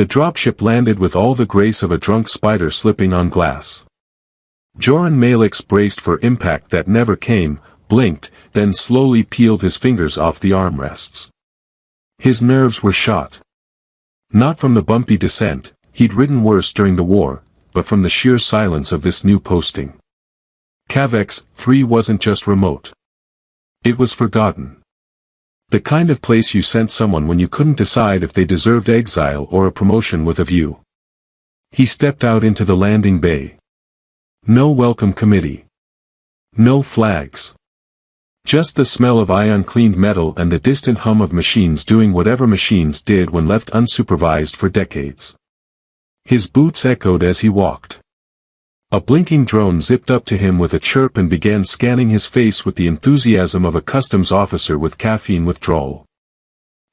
The dropship landed with all the grace of a drunk spider slipping on glass. Joran Malix braced for impact that never came, blinked, then slowly peeled his fingers off the armrests. His nerves were shot. Not from the bumpy descent, he'd ridden worse during the war, but from the sheer silence of this new posting. Cavex 3 wasn't just remote. It was forgotten. The kind of place you sent someone when you couldn't decide if they deserved exile or a promotion with a view. He stepped out into the landing bay. No welcome committee. No flags. Just the smell of ion-cleaned metal and the distant hum of machines doing whatever machines did when left unsupervised for decades. His boots echoed as he walked. A blinking drone zipped up to him with a chirp and began scanning his face with the enthusiasm of a customs officer with caffeine withdrawal.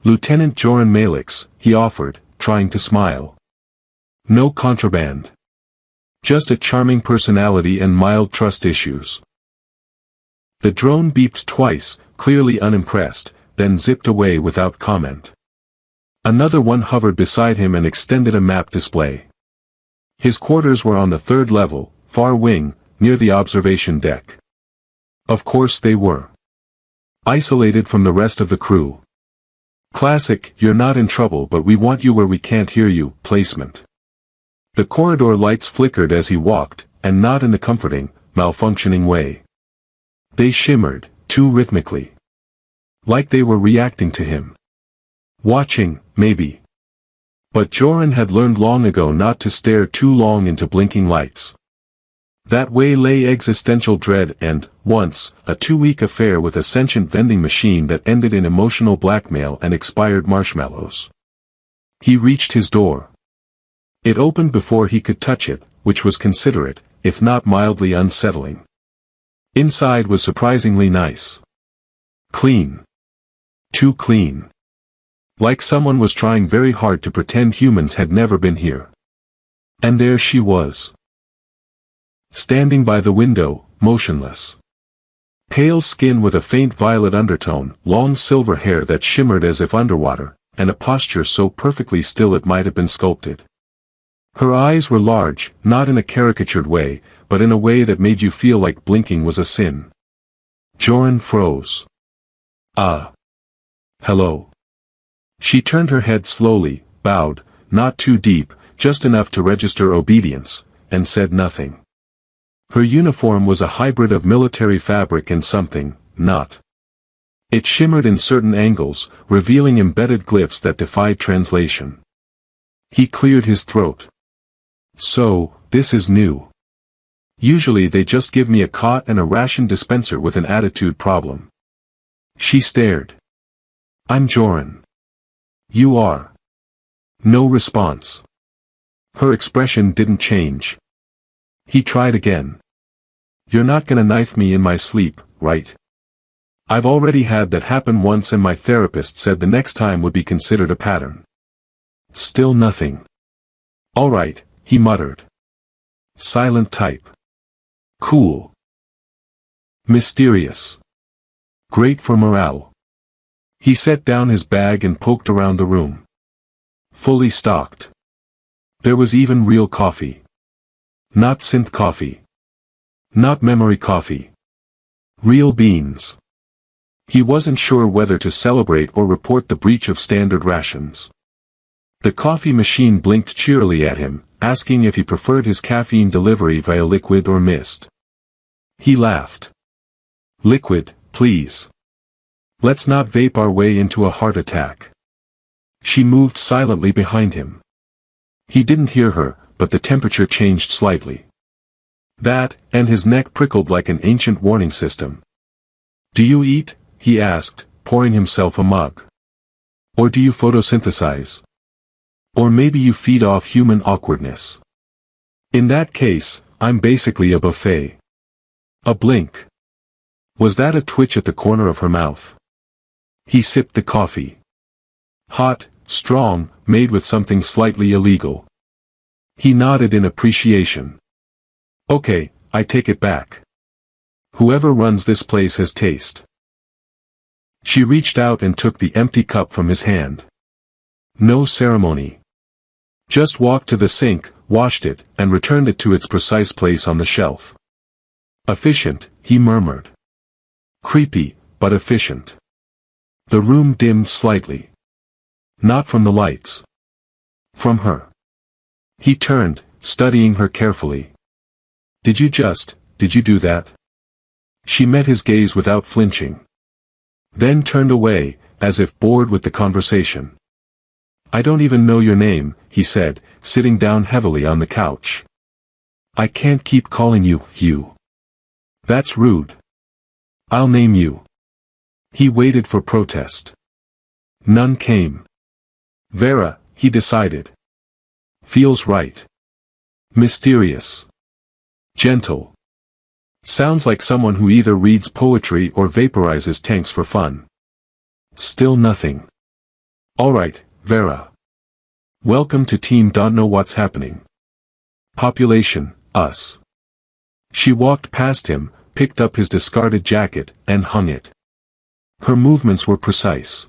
"Lieutenant Joran Malix," he offered, trying to smile. "No contraband. Just a charming personality and mild trust issues." The drone beeped twice, clearly unimpressed, then zipped away without comment. Another one hovered beside him and extended a map display. His quarters were on the 3rd level, far wing, near the observation deck. Of course they were. Isolated from the rest of the crew. Classic, "You're not in trouble but we want you where we can't hear you," placement. The corridor lights flickered as he walked, and not in the comforting, malfunctioning way. They shimmered, too rhythmically. Like they were reacting to him. Watching, maybe. But Joran had learned long ago not to stare too long into blinking lights. That way lay existential dread and, once, a 2-week affair with a sentient vending machine that ended in emotional blackmail and expired marshmallows. He reached his door. It opened before he could touch it, which was considerate, if not mildly unsettling. Inside was surprisingly nice. Clean. Too clean. Like someone was trying very hard to pretend humans had never been here. And there she was. Standing by the window, motionless. Pale skin with a faint violet undertone, long silver hair that shimmered as if underwater, and a posture so perfectly still it might have been sculpted. Her eyes were large, not in a caricatured way, but in a way that made you feel like blinking was a sin. Joran froze. "Ah. Hello." She turned her head slowly, bowed, not too deep, just enough to register obedience, and said nothing. Her uniform was a hybrid of military fabric and something, not. It shimmered in certain angles, revealing embedded glyphs that defied translation. He cleared his throat. "So, this is new. Usually they just give me a cot and a ration dispenser with an attitude problem." She stared. "I'm Joran." "You are." No response. Her expression didn't change. He tried again. "You're not gonna knife me in my sleep, right? I've already had that happen once and my therapist said the next time would be considered a pattern." Still nothing. "All right," he muttered. Silent type. Cool. Mysterious. Great for morale. He set down his bag and poked around the room. Fully stocked. There was even real coffee. Not synth coffee. Not memory coffee. Real beans. He wasn't sure whether to celebrate or report the breach of standard rations. The coffee machine blinked cheerily at him, asking if he preferred his caffeine delivery via liquid or mist. He laughed. "Liquid, please. Let's not vape our way into a heart attack." She moved silently behind him. He didn't hear her, but the temperature changed slightly. That, and his neck prickled like an ancient warning system. "Do you eat?" he asked, pouring himself a mug. "Or do you photosynthesize? Or maybe you feed off human awkwardness. In that case, I'm basically a buffet." A blink. Was that a twitch at the corner of her mouth? He sipped the coffee. Hot, strong, made with something slightly illegal. He nodded in appreciation. "Okay, I take it back. Whoever runs this place has taste." She reached out and took the empty cup from his hand. No ceremony. Just walked to the sink, washed it, and returned it to its precise place on the shelf. Efficient, he murmured. Creepy, but efficient. The room dimmed slightly. Not from the lights. From her. He turned, studying her carefully. Did you do that? She met his gaze without flinching. Then turned away, as if bored with the conversation. I don't even know your name, he said, sitting down heavily on the couch. I can't keep calling you, Hugh. That's rude. I'll name you. He waited for protest. None came. Vera, he decided. Feels right. Mysterious. Gentle. Sounds like someone who either reads poetry or vaporizes tanks for fun. Still nothing. Alright, Vera. Welcome to Team Don't Know What's Happening. Population, us. She walked past him, picked up his discarded jacket, and hung it. Her movements were precise.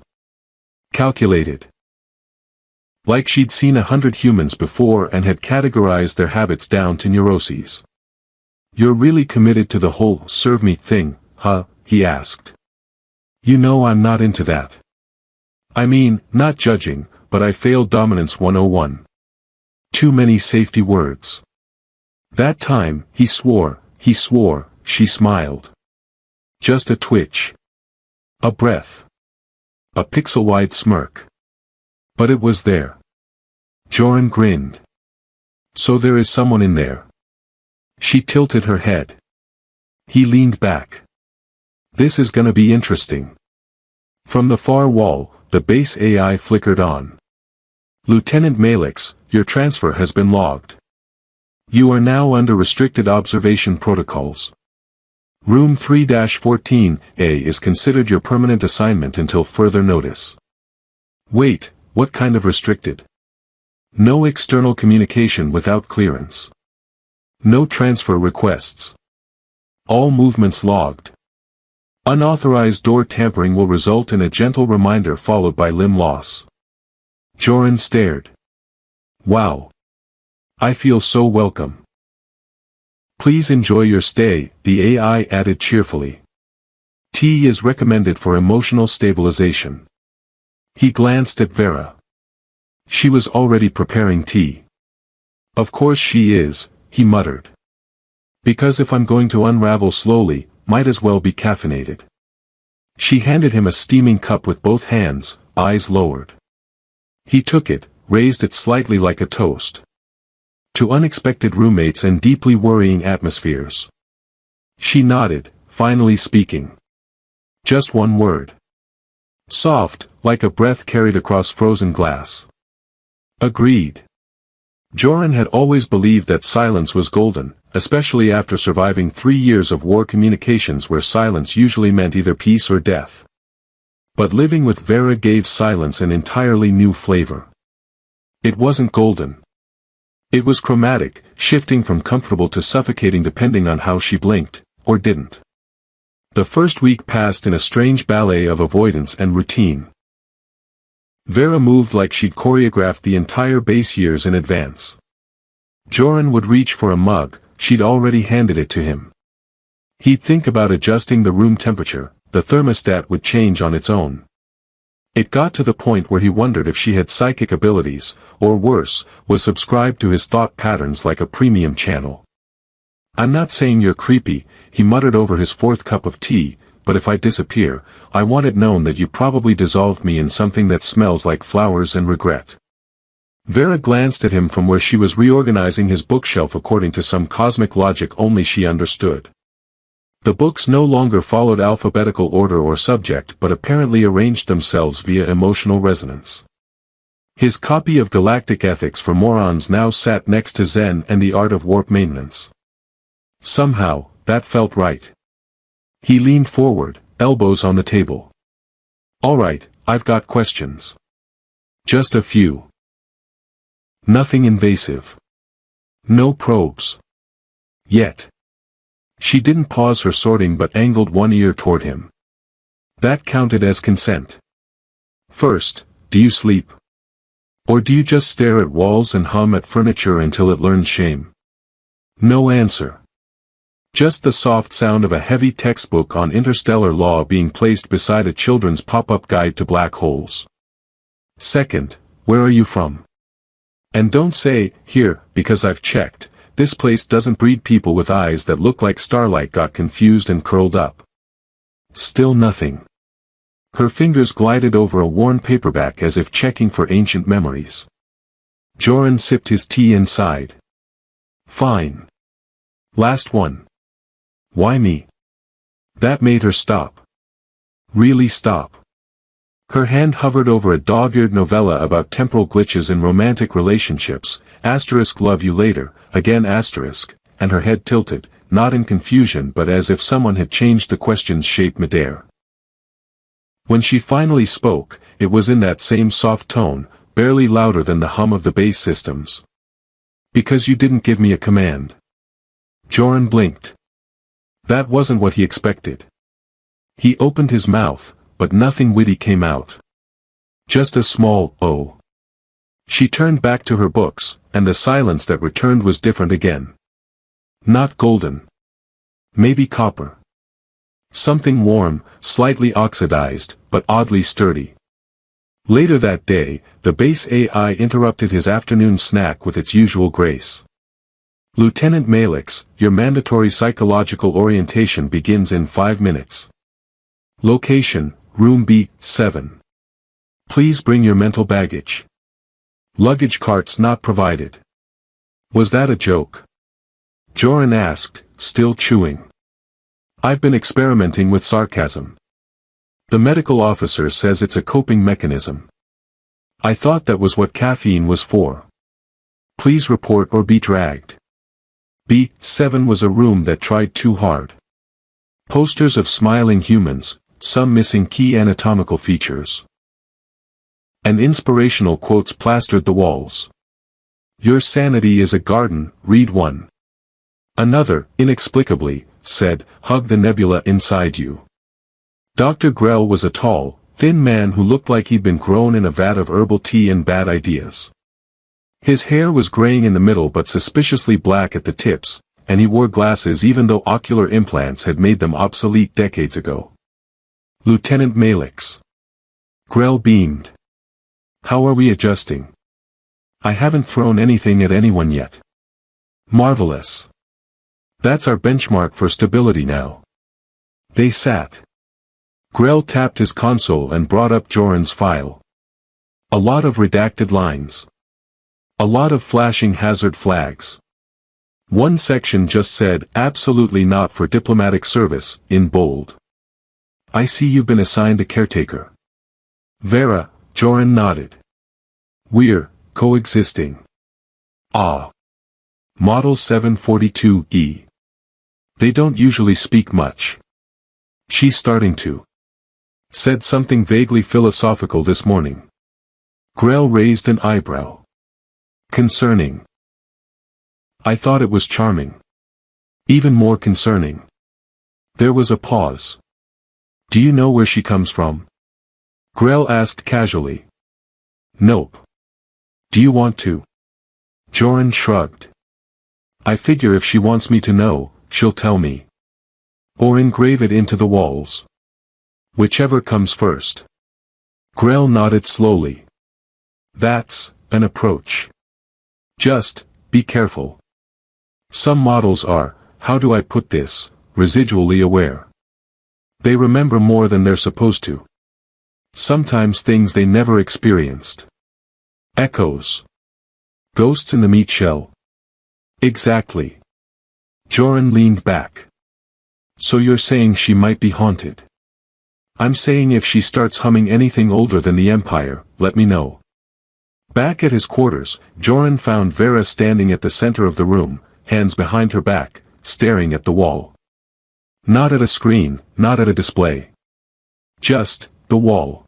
Calculated. Like she'd seen 100 humans before and had categorized their habits down to neuroses. You're really committed to the whole serve me thing, huh? He asked. You know I'm not into that. I mean, not judging, but I failed Dominance 101. Too many safety words. That time, he swore, she smiled. Just a twitch. A breath. A pixel-wide smirk. But it was there. Joran grinned. So there is someone in there. She tilted her head. He leaned back. This is gonna be interesting. From the far wall, the base AI flickered on. Lieutenant Malix, your transfer has been logged. You are now under restricted observation protocols. Room 3-14A is considered your permanent assignment until further notice. Wait, what kind of restricted? No external communication without clearance. No transfer requests. All movements logged. Unauthorized door tampering will result in a gentle reminder followed by limb loss. Joran stared. Wow. I feel so welcome. Please enjoy your stay, the AI added cheerfully. Tea is recommended for emotional stabilization. He glanced at Vera. She was already preparing tea. Of course she is, he muttered. Because if I'm going to unravel slowly, might as well be caffeinated. She handed him a steaming cup with both hands, eyes lowered. He took it, raised it slightly like a toast. To unexpected roommates and deeply worrying atmospheres. She nodded, finally speaking. Just one word. Soft, like a breath carried across frozen glass. Agreed. Joran had always believed that silence was golden, especially after surviving 3 years of war communications where silence usually meant either peace or death. But living with Vera gave silence an entirely new flavor. It wasn't golden. It was chromatic, shifting from comfortable to suffocating depending on how she blinked, or didn't. The first week passed in a strange ballet of avoidance and routine. Vera moved like she'd choreographed the entire base years in advance. Joran would reach for a mug, she'd already handed it to him. He'd think about adjusting the room temperature, the thermostat would change on its own. It got to the point where he wondered if she had psychic abilities, or worse, was subscribed to his thought patterns like a premium channel. I'm not saying you're creepy, he muttered over his 4th cup of tea, but if I disappear, I want it known that you probably dissolved me in something that smells like flowers and regret. Vera glanced at him from where she was reorganizing his bookshelf according to some cosmic logic only she understood. The books no longer followed alphabetical order or subject but apparently arranged themselves via emotional resonance. His copy of Galactic Ethics for Morons now sat next to Zen and the Art of Warp Maintenance. Somehow, that felt right. He leaned forward, elbows on the table. Alright, I've got questions. Just a few. Nothing invasive. No probes. Yet. She didn't pause her sorting but angled one ear toward him. That counted as consent. First, do you sleep? Or do you just stare at walls and hum at furniture until it learns shame? No answer. Just the soft sound of a heavy textbook on interstellar law being placed beside a children's pop-up guide to black holes. Second, where are you from? And don't say, here, because I've checked, this place doesn't breed people with eyes that look like starlight got confused and curled up. Still nothing. Her fingers glided over a worn paperback as if checking for ancient memories. Joran sipped his tea and sighed. Fine. Last one. Why me? That made her stop. Really stop. Her hand hovered over a dog-eared novella about temporal glitches in romantic relationships, love you later, again and her head tilted, not in confusion but as if someone had changed the question's shape midair. When she finally spoke, it was in that same soft tone, barely louder than the hum of the base systems. Because you didn't give me a command. Joran blinked. That wasn't what he expected. He opened his mouth, but nothing witty came out. Just a small, oh. She turned back to her books, and the silence that returned was different again. Not golden. Maybe copper. Something warm, slightly oxidized, but oddly sturdy. Later that day, the base AI interrupted his afternoon snack with its usual grace. Lieutenant Malix, your mandatory psychological orientation begins in 5 minutes. Location, Room B7. Please bring your mental baggage. Luggage carts not provided. Was that a joke? Joran asked, still chewing. I've been experimenting with sarcasm. The medical officer says it's a coping mechanism. I thought that was what caffeine was for. Please report or be dragged. B7 was a room that tried too hard. Posters of smiling humans, some missing key anatomical features. And inspirational quotes plastered the walls. Your sanity is a garden, read one. Another, inexplicably, said, hug the nebula inside you. Dr. Grell was a tall, thin man who looked like he'd been grown in a vat of herbal tea and bad ideas. His hair was graying in the middle but suspiciously black at the tips, and he wore glasses even though ocular implants had made them obsolete decades ago. Lieutenant Malix. Grell beamed. How are we adjusting? I haven't thrown anything at anyone yet. Marvelous. That's our benchmark for stability now. They sat. Grell tapped his console and brought up Joran's file. A lot of redacted lines. A lot of flashing hazard flags. One section just said, absolutely not for diplomatic service, in bold. I see you've been assigned a caretaker. Vera, Joran nodded. We're coexisting. Ah. Model 742E. They don't usually speak much. She's starting to. Said something vaguely philosophical this morning. Grell raised an eyebrow. Concerning. I thought it was charming. Even more concerning. There was a pause. Do you know where she comes from? Grell asked casually. Nope. Do you want to? Joran shrugged. I figure if she wants me to know, she'll tell me. Or engrave it into the walls. Whichever comes first. Grell nodded slowly. That's an approach. Just, be careful. Some models are, how do I put this, residually aware. They remember more than they're supposed to. Sometimes things they never experienced. Echoes. Ghosts in the meat shell. Exactly. Joran leaned back. So you're saying she might be haunted? I'm saying if she starts humming anything older than the Empire, let me know. Back at his quarters, Joran found Vera standing at the center of the room, hands behind her back, staring at the wall. Not at a screen, not at a display. Just, the wall.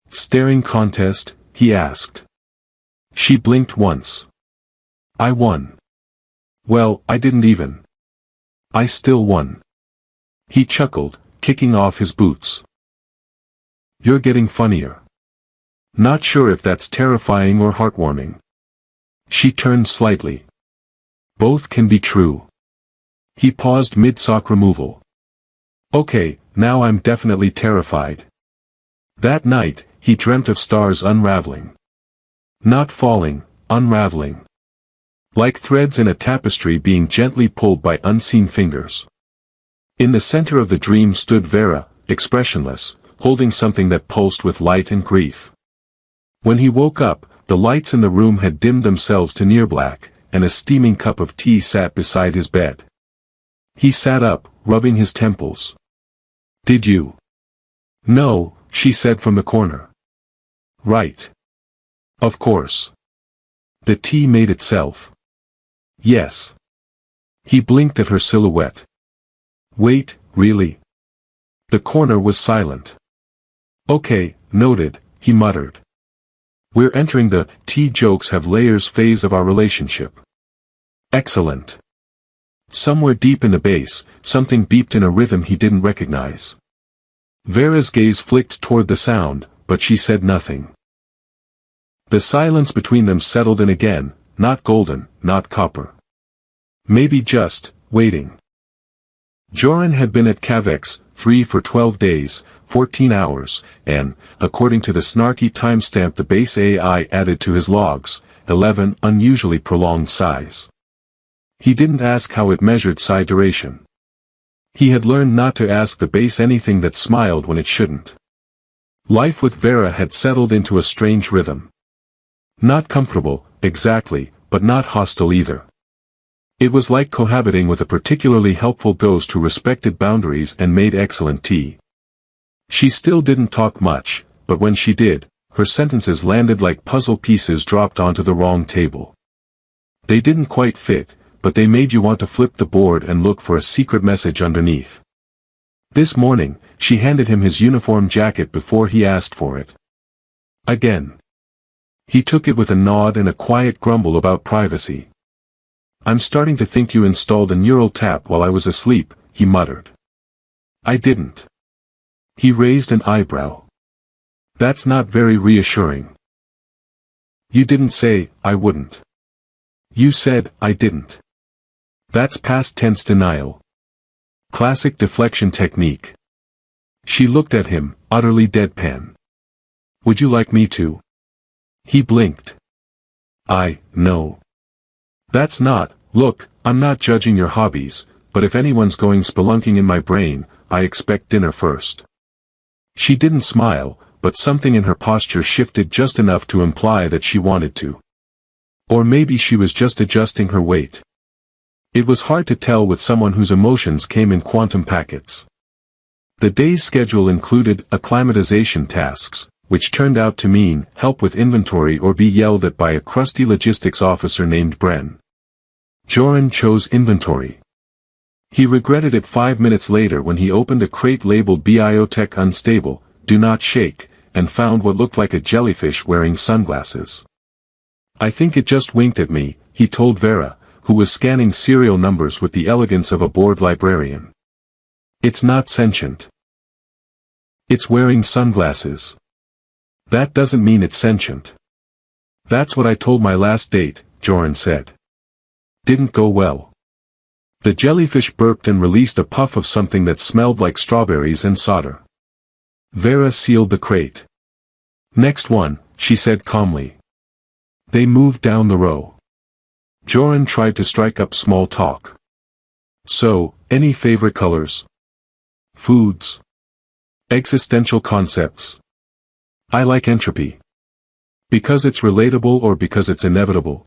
Staring contest, he asked. She blinked once. I won. Well, I didn't even. I still won. He chuckled, kicking off his boots. You're getting funnier. Not sure if that's terrifying or heartwarming. She turned slightly. Both can be true. He paused mid-sock removal. Okay, now I'm definitely terrified. That night, he dreamt of stars unraveling. Not falling, unraveling. Like threads in a tapestry being gently pulled by unseen fingers. In the center of the dream stood Vera, expressionless, holding something that pulsed with light and grief. When he woke up, the lights in the room had dimmed themselves to near black, and a steaming cup of tea sat beside his bed. He sat up, rubbing his temples. Did you? No, she said from the corner. Right. Of course. The tea made itself. Yes. He blinked at her silhouette. Wait, really? The corner was silent. Okay, noted, he muttered. We're entering the tea jokes have layers phase of our relationship. Excellent. Somewhere deep in the bass, something beeped in a rhythm he didn't recognize. Vera's gaze flicked toward the sound, but she said nothing. The silence between them settled in again, not golden, not copper. Maybe just, waiting. Joran had been at Cavex, 3 for 12 days, 14 hours, and, according to the snarky timestamp the base AI added to his logs, 11 unusually prolonged sighs. He didn't ask how it measured sigh duration. He had learned not to ask the base anything that smiled when it shouldn't. Life with Vera had settled into a strange rhythm. Not comfortable, exactly, but not hostile either. It was like cohabiting with a particularly helpful ghost who respected boundaries and made excellent tea. She still didn't talk much, but when she did, her sentences landed like puzzle pieces dropped onto the wrong table. They didn't quite fit, but they made you want to flip the board and look for a secret message underneath. This morning, she handed him his uniform jacket before he asked for it. Again. He took it with a nod and a quiet grumble about privacy. I'm starting to think you installed a neural tap while I was asleep, he muttered. I didn't. He raised an eyebrow. That's not very reassuring. You didn't say, I wouldn't. You said, I didn't. That's past tense denial. Classic deflection technique. She looked at him, utterly deadpan. Would you like me to? He blinked. No. That's not, look, I'm not judging your hobbies, but if anyone's going spelunking in my brain, I expect dinner first. She didn't smile, but something in her posture shifted just enough to imply that she wanted to. Or maybe she was just adjusting her weight. It was hard to tell with someone whose emotions came in quantum packets. The day's schedule included acclimatization tasks, which turned out to mean help with inventory or be yelled at by a crusty logistics officer named Bren. Joran chose inventory. He regretted it 5 minutes later when he opened a crate labeled Biotech Unstable, Do Not Shake, and found what looked like a jellyfish wearing sunglasses. I think it just winked at me, he told Vera, who was scanning serial numbers with the elegance of a bored librarian. It's not sentient. It's wearing sunglasses. That doesn't mean it's sentient. That's what I told my last date, Joran said. Didn't go well. The jellyfish burped and released a puff of something that smelled like strawberries and solder. Vera sealed the crate. Next one, she said calmly. They moved down the row. Joran tried to strike up small talk. So, any favorite colors? Foods? Existential concepts? I like entropy. Because it's relatable or because it's inevitable?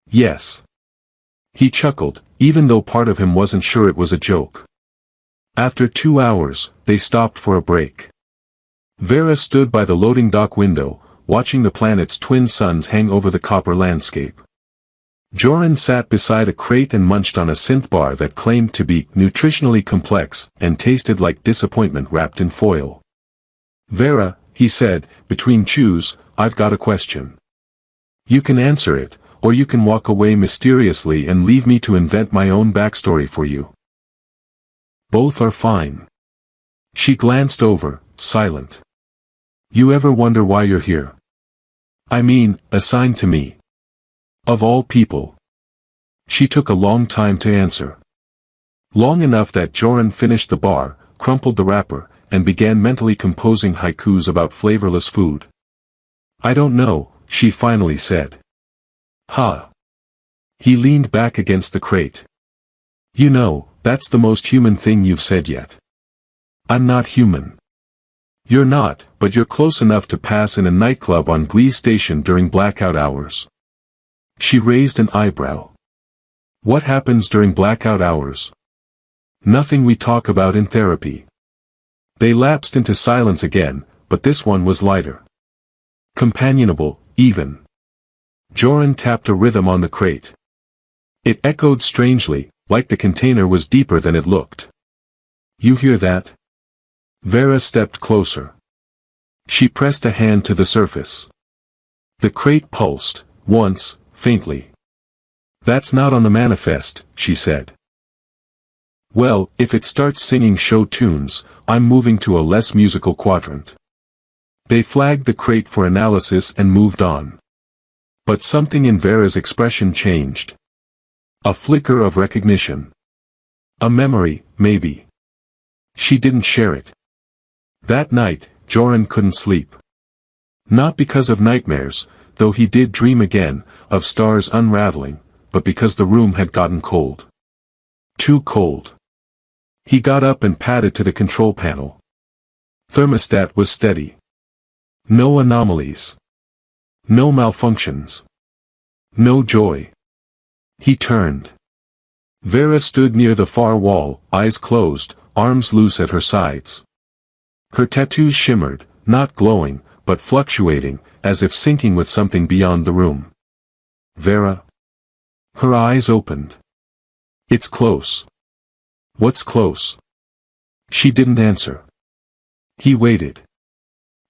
Yes. He chuckled, even though part of him wasn't sure it was a joke. After 2 hours, they stopped for a break. Vera stood by the loading dock window, watching the planet's twin suns hang over the copper landscape. Joran sat beside a crate and munched on a synth bar that claimed to be nutritionally complex and tasted like disappointment wrapped in foil. Vera, he said, between chews, I've got a question. You can answer it, or you can walk away mysteriously and leave me to invent my own backstory for you. Both are fine. She glanced over, silent. You ever wonder why you're here? I mean, assigned to me. Of all people. She took a long time to answer. Long enough that Joran finished the bar, crumpled the wrapper, and began mentally composing haikus about flavorless food. I don't know, she finally said. Huh. He leaned back against the crate. You know, that's the most human thing you've said yet. I'm not human. You're not, but you're close enough to pass in a nightclub on Glee Station during blackout hours. She raised an eyebrow. What happens during blackout hours? Nothing we talk about in therapy. They lapsed into silence again, but this one was lighter. Companionable, even. Joran tapped a rhythm on the crate. It echoed strangely, like the container was deeper than it looked. You hear that? Vera stepped closer. She pressed a hand to the surface. The crate pulsed, once, faintly. That's not on the manifest, she said. Well, if it starts singing show tunes, I'm moving to a less musical quadrant. They flagged the crate for analysis and moved on. But something in Vera's expression changed. A flicker of recognition. A memory, maybe. She didn't share it. That night, Joran couldn't sleep. Not because of nightmares, though he did dream again, of stars unraveling, but because the room had gotten cold. Too cold. He got up and padded to the control panel. Thermostat was steady. No anomalies. No malfunctions. No joy. He turned. Vera stood near the far wall, eyes closed, arms loose at her sides. Her tattoos shimmered, not glowing, but fluctuating, as if syncing with something beyond the room. Vera? Her eyes opened. It's close. What's close? She didn't answer. He waited.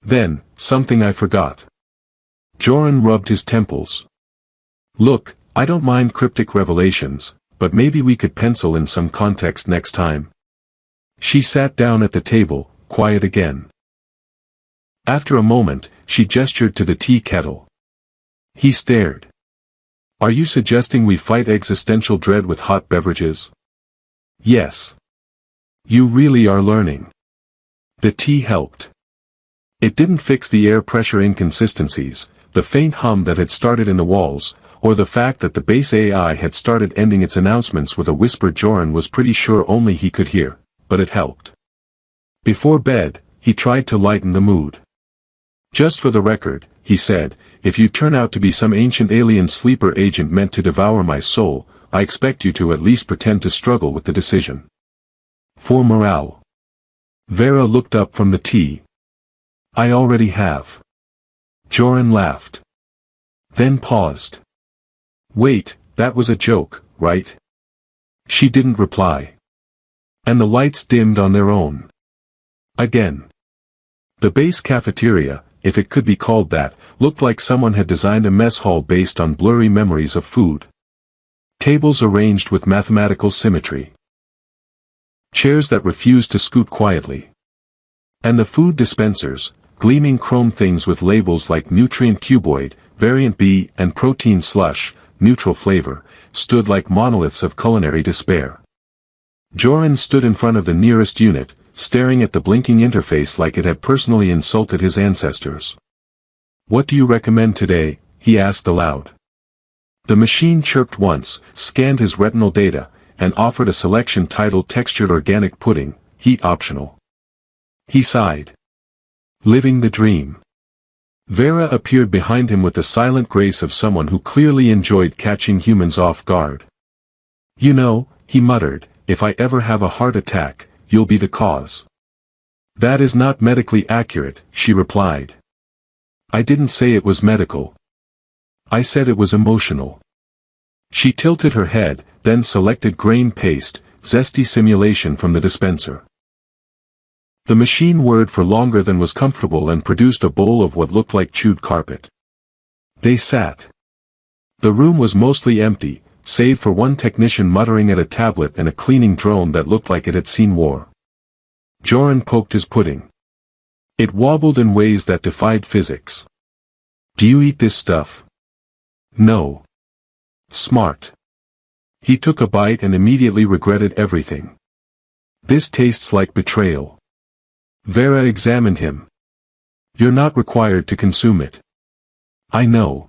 Then, something I forgot. Joran rubbed his temples. Look, I don't mind cryptic revelations, but maybe we could pencil in some context next time. She sat down at the table, quiet again. After a moment, she gestured to the tea kettle. He stared. Are you suggesting we fight existential dread with hot beverages? Yes. You really are learning. The tea helped. It didn't fix the air pressure inconsistencies, the faint hum that had started in the walls, or the fact that the base AI had started ending its announcements with a whisper Joran was pretty sure only he could hear, but it helped. Before bed, he tried to lighten the mood. Just for the record, he said, if you turn out to be some ancient alien sleeper agent meant to devour my soul, I expect you to at least pretend to struggle with the decision. For morale. Vera looked up from the tea. I already have. Joran laughed. Then paused. Wait, that was a joke, right? She didn't reply. And the lights dimmed on their own. Again. The base cafeteria, if it could be called that, looked like someone had designed a mess hall based on blurry memories of food. Tables arranged with mathematical symmetry. Chairs that refused to scoot quietly. And the food dispensers, gleaming chrome things with labels like Nutrient Cuboid, Variant B, and Protein Slush, neutral flavor, stood like monoliths of culinary despair. Joran stood in front of the nearest unit, staring at the blinking interface like it had personally insulted his ancestors. What do you recommend today? He asked aloud. The machine chirped once, scanned his retinal data, and offered a selection titled Textured Organic Pudding, heat optional. He sighed. Living the dream. Vera appeared behind him with the silent grace of someone who clearly enjoyed catching humans off guard. You know, he muttered, if I ever have a heart attack, you'll be the cause. That is not medically accurate, she replied. I didn't say it was medical. I said it was emotional. She tilted her head, then selected grain paste, zesty simulation from the dispenser. The machine whirred for longer than was comfortable and produced a bowl of what looked like chewed carpet. They sat. The room was mostly empty, save for one technician muttering at a tablet and a cleaning drone that looked like it had seen war. Joran poked his pudding. It wobbled in ways that defied physics. Do you eat this stuff? No. Smart. He took a bite and immediately regretted everything. This tastes like betrayal. Vera examined him. You're not required to consume it. I know.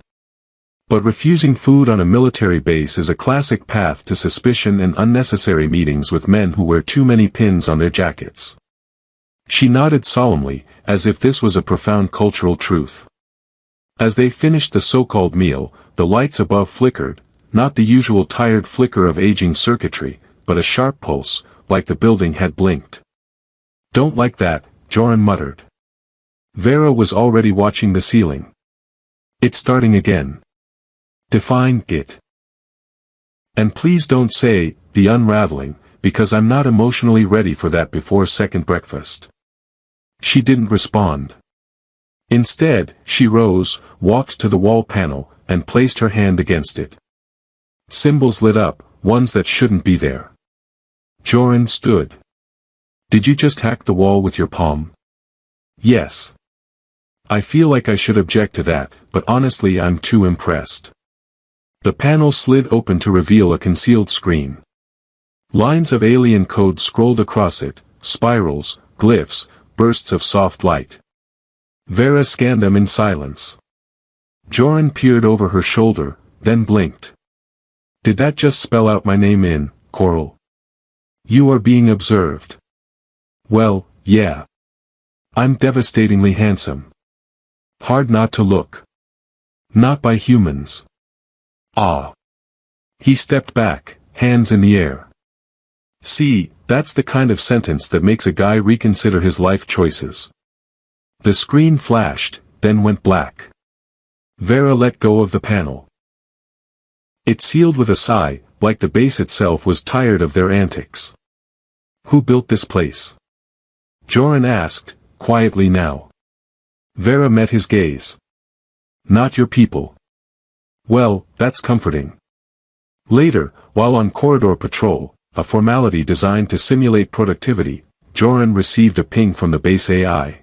But refusing food on a military base is a classic path to suspicion and unnecessary meetings with men who wear too many pins on their jackets. She nodded solemnly, as if this was a profound cultural truth. As they finished the so-called meal, the lights above flickered, not the usual tired flicker of aging circuitry, but a sharp pulse, like the building had blinked. Don't like that, Joran muttered. Vera was already watching the ceiling. It's starting again. Define it. And please don't say, the unraveling, because I'm not emotionally ready for that before second breakfast. She didn't respond. Instead, she rose, walked to the wall panel, and placed her hand against it. Symbols lit up, ones that shouldn't be there. Joran stood. Did you just hack the wall with your palm? Yes. I feel like I should object to that, but honestly I'm too impressed. The panel slid open to reveal a concealed screen. Lines of alien code scrolled across it, spirals, glyphs, bursts of soft light. Vera scanned them in silence. Joran peered over her shoulder, then blinked. Did that just spell out my name in Coral? You are being observed. Well, yeah. I'm devastatingly handsome. Hard not to look. Not by humans. Ah. He stepped back, hands in the air. See, that's the kind of sentence that makes a guy reconsider his life choices. The screen flashed, then went black. Vera let go of the panel. It sealed with a sigh, like the base itself was tired of their antics. Who built this place? Joran asked, quietly now. Vera met his gaze. Not your people. Well, that's comforting. Later, while on corridor patrol, a formality designed to simulate productivity, Joran received a ping from the base AI.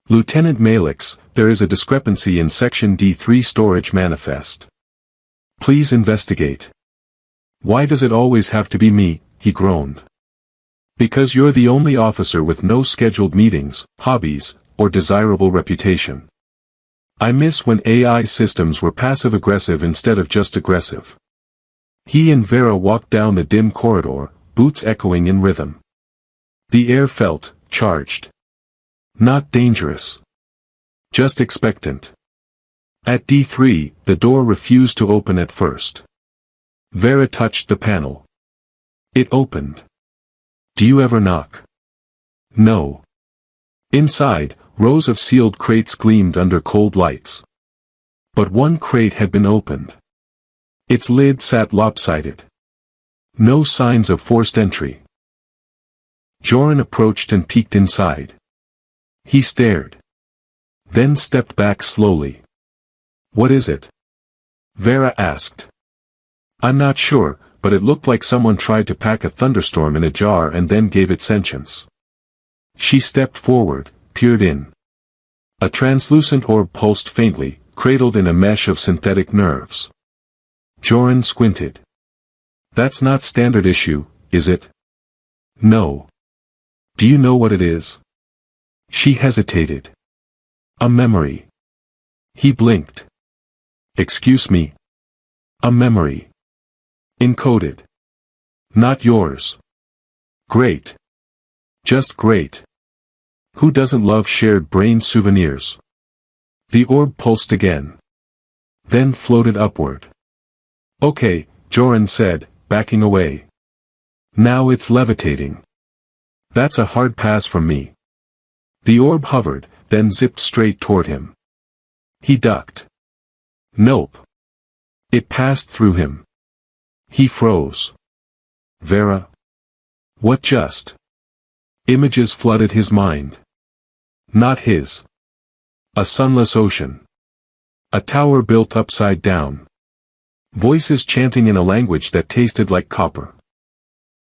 Lieutenant Malix, there is a discrepancy in Section D3 storage manifest. Please investigate. Why does it always have to be me? He groaned. Because you're the only officer with no scheduled meetings, hobbies, or desirable reputation. I miss when AI systems were passive-aggressive instead of just aggressive. He and Vera walked down the dim corridor, boots echoing in rhythm. The air felt charged. Not dangerous. Just expectant. At D3, the door refused to open at first. Vera touched the panel. It opened. Do you ever knock? No. Inside, rows of sealed crates gleamed under cold lights. But one crate had been opened. Its lid sat lopsided. No signs of forced entry. Joran approached and peeked inside. He stared. Then stepped back slowly. What is it? Vera asked. I'm not sure, but it looked like someone tried to pack a thunderstorm in a jar and then gave it sentience. She stepped forward, peered in. A translucent orb pulsed faintly, cradled in a mesh of synthetic nerves. Joran squinted. That's not standard issue, is it? No. Do you know what it is? She hesitated. A memory. He blinked. Excuse me. A memory. Encoded. Not yours. Great. Just great. Who doesn't love shared brain souvenirs? The orb pulsed again. Then floated upward. Okay, Joran said, backing away. Now it's levitating. That's a hard pass from me. The orb hovered, then zipped straight toward him. He ducked. Nope. It passed through him. He froze. Vera? What just? Images flooded his mind. Not his. A sunless ocean. A tower built upside down. Voices chanting in a language that tasted like copper.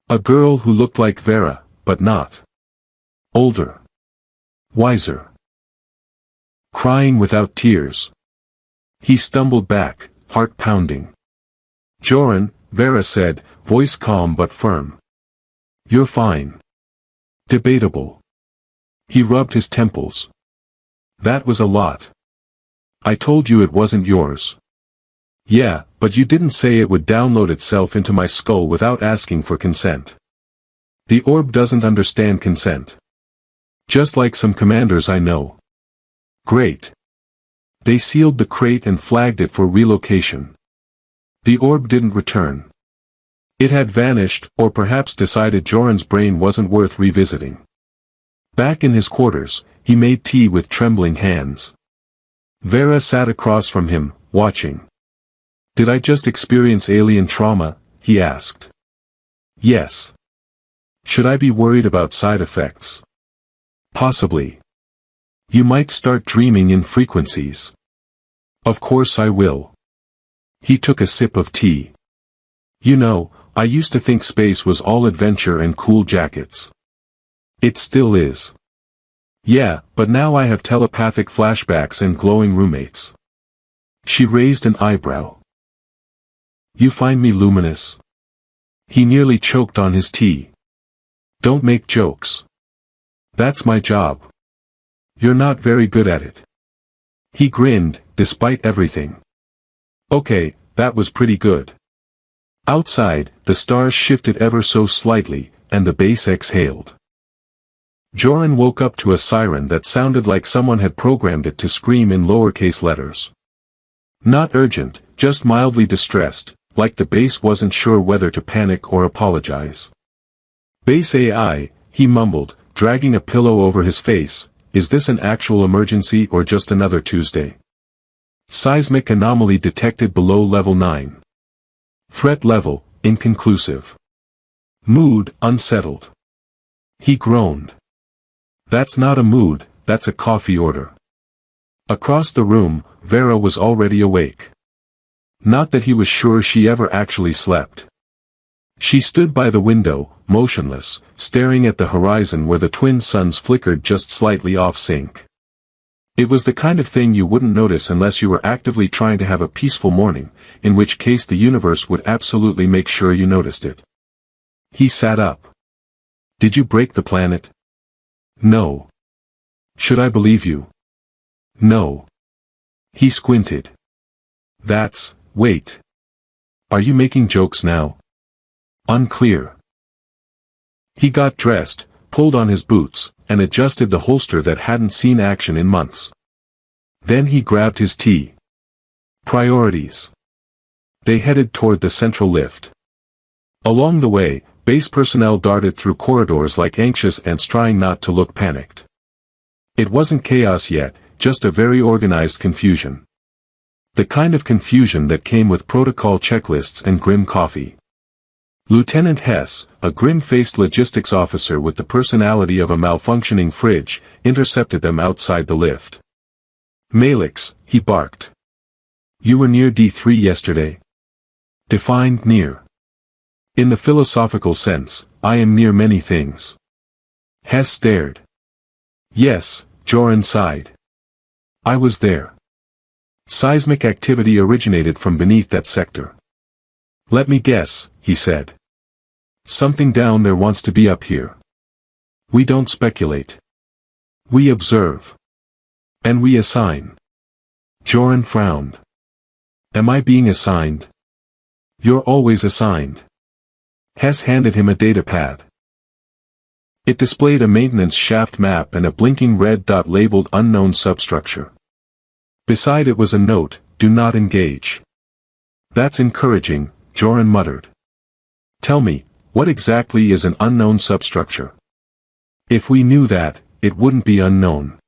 A girl who looked like Vera, but not. Older. Wiser. Crying without tears. He stumbled back, heart pounding. "Joran," Vera said, voice calm but firm. "You're fine." "Debatable." He rubbed his temples. "That was a lot. I told you it wasn't yours." "Yeah, but you didn't say it would download itself into my skull without asking for consent. The orb doesn't understand consent. Just like some commanders I know." "Great." They sealed the crate and flagged it for relocation. The orb didn't return. It had vanished, or perhaps decided Joran's brain wasn't worth revisiting. Back in his quarters, he made tea with trembling hands. Vera sat across from him, watching. "Did I just experience alien trauma?" he asked. "Yes." "Should I be worried about side effects?" "Possibly. You might start dreaming in frequencies." "Of course I will." He took a sip of tea. "You know, I used to think space was all adventure and cool jackets." "It still is." "Yeah, but now I have telepathic flashbacks and glowing roommates." She raised an eyebrow. "You find me luminous?" He nearly choked on his tea. "Don't make jokes. That's my job." "You're not very good at it." He grinned, despite everything. "Okay, that was pretty good." Outside, the stars shifted ever so slightly, and the base exhaled. Joran woke up to a siren that sounded like someone had programmed it to scream in lowercase letters. Not urgent, just mildly distressed, like the base wasn't sure whether to panic or apologize. "Base AI," he mumbled, dragging a pillow over his face, "is this an actual emergency or just another Tuesday?" Seismic anomaly detected below level 9. Threat level, inconclusive. Mood, unsettled. He groaned. "That's not a mood, that's a coffee order." Across the room, Vera was already awake. Not that he was sure she ever actually slept. She stood by the window, motionless, staring at the horizon where the twin suns flickered just slightly off sync. It was the kind of thing you wouldn't notice unless you were actively trying to have a peaceful morning, in which case the universe would absolutely make sure you noticed it. He sat up. "Did you break the planet?" "No." "Should I believe you?" "No." He squinted. Wait. Are you making jokes now?" "Unclear." He got dressed, pulled on his boots, and adjusted the holster that hadn't seen action in months. Then he grabbed his tea. Priorities. They headed toward the central lift. Along the way, base personnel darted through corridors like anxious ants trying not to look panicked. It wasn't chaos yet, just a very organized confusion. The kind of confusion that came with protocol checklists and grim coffee. Lieutenant Hess, a grim-faced logistics officer with the personality of a malfunctioning fridge, intercepted them outside the lift. "Malix," he barked. "You were near D3 yesterday." Defined near. In the philosophical sense, I am near many things. Hess stared. "Yes," Joran sighed. "I was there. Seismic activity originated from beneath that sector." "Let me guess," he said. "Something down there wants to be up here." "We don't speculate. We observe. And we assign." Joran frowned. "Am I being assigned?" "You're always assigned." Hess handed him a datapad. It displayed a maintenance shaft map and a blinking red dot labeled unknown substructure. Beside it was a note, "Do not engage." "That's encouraging," Joran muttered. "Tell me, what exactly is an unknown substructure?" "If we knew that, it wouldn't be unknown."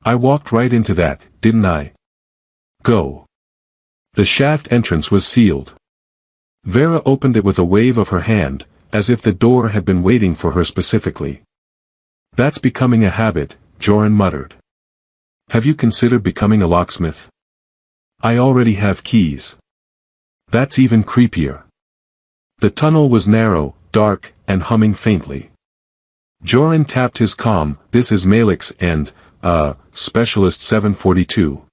"I walked right into that, didn't I?" "Go." The shaft entrance was sealed. Vera opened it with a wave of her hand, as if the door had been waiting for her specifically. "That's becoming a habit," Joran muttered. "Have you considered becoming a locksmith?" "I already have keys." "That's even creepier." The tunnel was narrow, dark, and humming faintly. Joran tapped his comm, "This is Malix and, Specialist 742.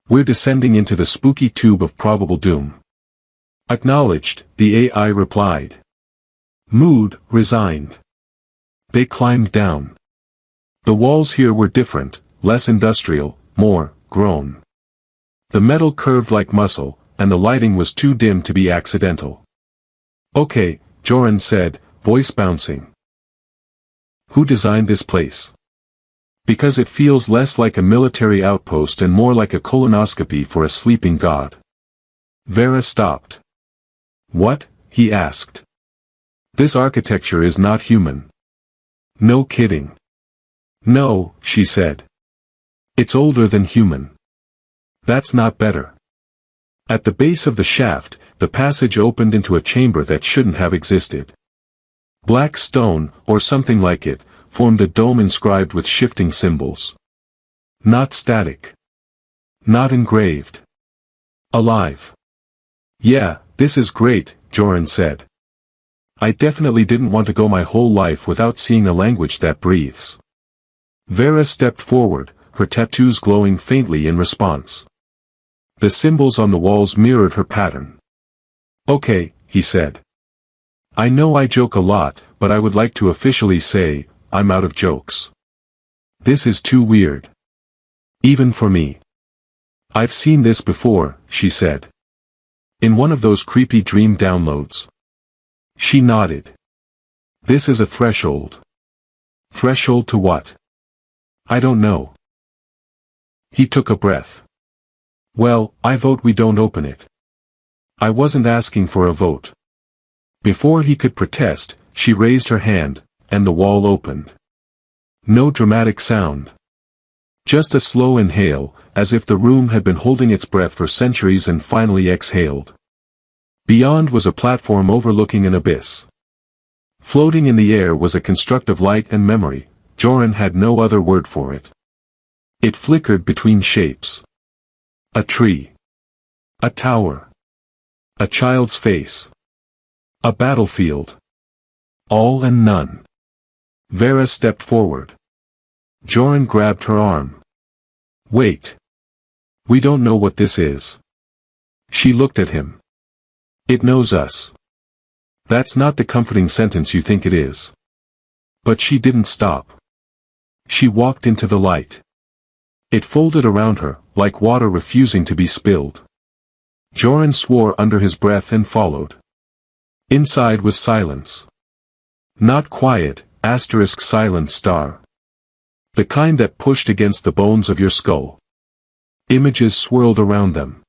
We're descending into the spooky tube of probable doom. Acknowledged, the AI replied. Mood, resigned. They climbed down. The walls here were different, less industrial, more grown. The metal curved like muscle, and the lighting was too dim to be accidental. Okay, Joran said, voice bouncing. Who designed this place? Because it feels less like a military outpost and more like a colonoscopy for a sleeping god. Vera stopped. What? He asked. This architecture is not human. No kidding. No, she said. It's older than human. That's not better. At the base of the shaft, the passage opened into a chamber that shouldn't have existed. Black stone, or something like it, formed a dome inscribed with shifting symbols. Not static. Not engraved. Alive. Yeah, this is great, Joran said. I definitely didn't want to go my whole life without seeing a language that breathes. Vera stepped forward, her tattoos glowing faintly in response. The symbols on the walls mirrored her pattern. Okay, he said. I know I joke a lot, but I would like to officially say, I'm out of jokes. This is too weird. Even for me. I've seen this before, she said. In one of those creepy dream downloads. She nodded. This is a threshold. Threshold to what? I don't know. He took a breath. Well, I vote we don't open it. I wasn't asking for a vote. Before he could protest, she raised her hand, and the wall opened. No dramatic sound. Just a slow inhale, as if the room had been holding its breath for centuries and finally exhaled. Beyond was a platform overlooking an abyss. Floating in the air was a construct of light and memory, Joran had no other word for it. It flickered between shapes. A tree. A tower. A child's face. A battlefield. All and none. Vera stepped forward. Joran grabbed her arm. Wait. We don't know what this is. She looked at him. It knows us. That's not the comforting sentence you think it is. But she didn't stop. She walked into the light. It folded around her, like water refusing to be spilled. Joran swore under his breath and followed. Inside was silence. Not quiet, silent star. The kind that pushed against the bones of your skull. Images swirled around them.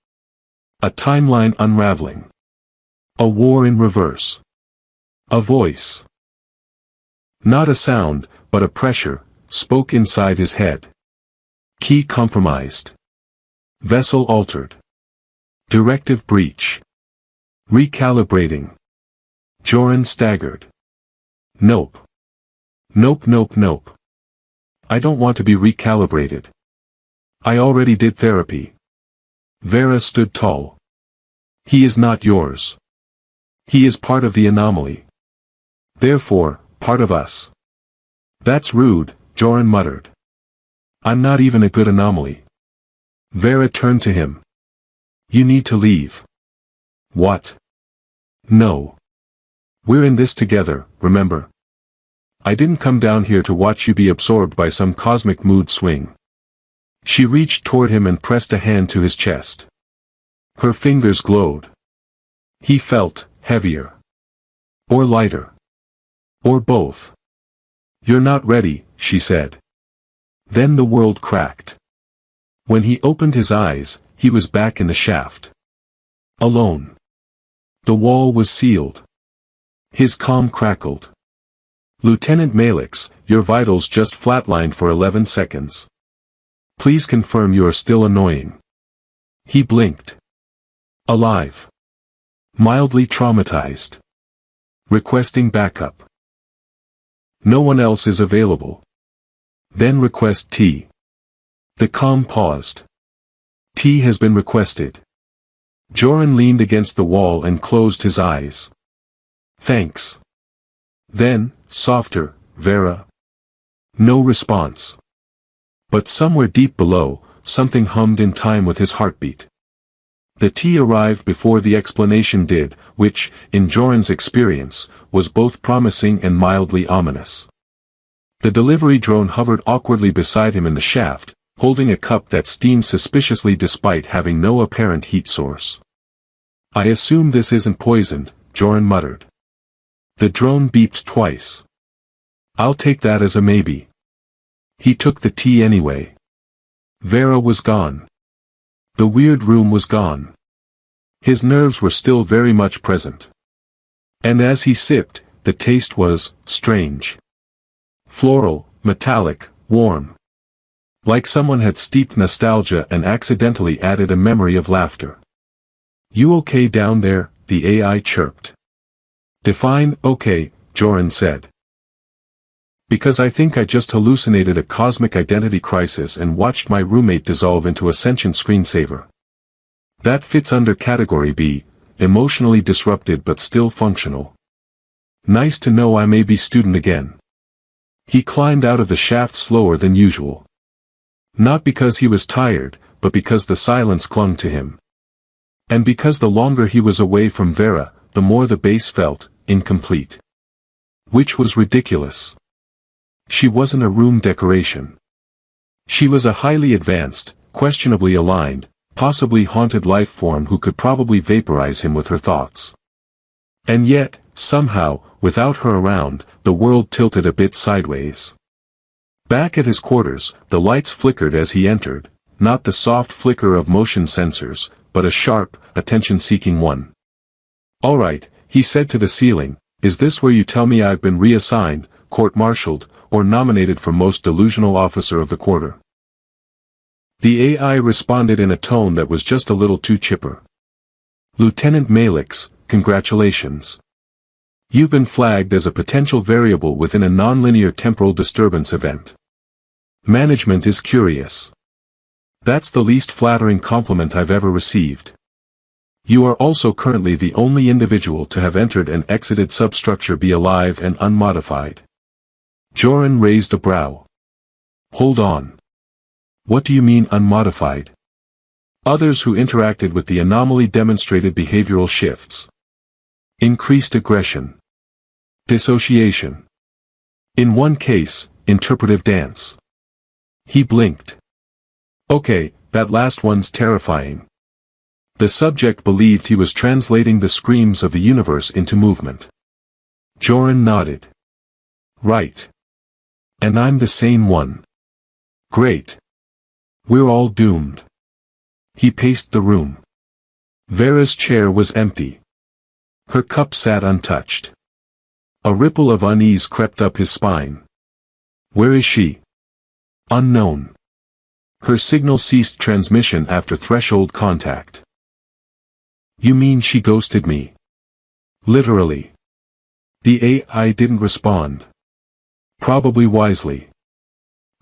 A timeline unraveling. A war in reverse. A voice. Not a sound, but a pressure, spoke inside his head. Key compromised. Vessel altered. Directive breach. Recalibrating. Joran staggered. Nope. Nope, nope, nope. I don't want to be recalibrated. I already did therapy. Vera stood tall. He is not yours. He is part of the anomaly. Therefore, part of us. That's rude, Joran muttered. I'm not even a good anomaly. Vera turned to him. You need to leave. What? No. We're in this together, remember? I didn't come down here to watch you be absorbed by some cosmic mood swing. She reached toward him and pressed a hand to his chest. Her fingers glowed. He felt heavier. Or lighter. Or both. You're not ready, she said. Then the world cracked. When he opened his eyes, he was back in the shaft. Alone. The wall was sealed. His comm crackled. Lieutenant Malix, your vitals just flatlined for 11 seconds. Please confirm you are still annoying. He blinked. Alive. Mildly traumatized. Requesting backup. No one else is available. Then request T. The comm paused. T has been requested. Joran leaned against the wall and closed his eyes. Thanks. Then, softer, Vera. No response. But somewhere deep below, something hummed in time with his heartbeat. The tea arrived before the explanation did, which, in Joran's experience, was both promising and mildly ominous. The delivery drone hovered awkwardly beside him in the shaft, holding a cup that steamed suspiciously despite having no apparent heat source. "I assume this isn't poisoned," Joran muttered. The drone beeped twice. "I'll take that as a maybe." He took the tea anyway. Vera was gone. The weird room was gone. His nerves were still very much present. And as he sipped, the taste was strange. Floral, metallic, warm. Like someone had steeped nostalgia and accidentally added a memory of laughter. "You okay down there?" the AI chirped. "Define okay," Joran said. "Because I think I just hallucinated a cosmic identity crisis and watched my roommate dissolve into a sentient screensaver. That fits under category B, emotionally disrupted but still functional. Nice to know I may be student again." He climbed out of the shaft slower than usual. Not because he was tired, but because the silence clung to him. And because the longer he was away from Vera, the more the base felt incomplete. Which was ridiculous. She wasn't a room decoration. She was a highly advanced, questionably aligned, possibly haunted life form who could probably vaporize him with her thoughts. And yet, somehow, without her around, the world tilted a bit sideways. Back at his quarters, the lights flickered as he entered, not the soft flicker of motion sensors, but a sharp, attention-seeking one. "All right," he said to the ceiling, "is this where you tell me I've been reassigned, court-martialed, or nominated for most delusional officer of the quarter?" The AI responded in a tone that was just a little too chipper. "Lieutenant Malix, congratulations. You've been flagged as a potential variable within a nonlinear temporal disturbance event. Management is curious. That's the least flattering compliment I've ever received. You are also currently the only individual to have entered and exited substructure B alive and unmodified." Joran raised a brow. "Hold on. What do you mean unmodified?" Others who interacted with the anomaly demonstrated behavioral shifts. Increased aggression. Dissociation. In one case, interpretive dance. He blinked. "Okay, that last one's terrifying." The subject believed he was translating the screams of the universe into movement. Joran nodded. "Right. And I'm the sane one. Great. We're all doomed." He paced the room. Vera's chair was empty. Her cup sat untouched. A ripple of unease crept up his spine. "Where is she?" "Unknown. Her signal ceased transmission after threshold contact." "You mean she ghosted me?" "Literally." The AI didn't respond. Probably wisely.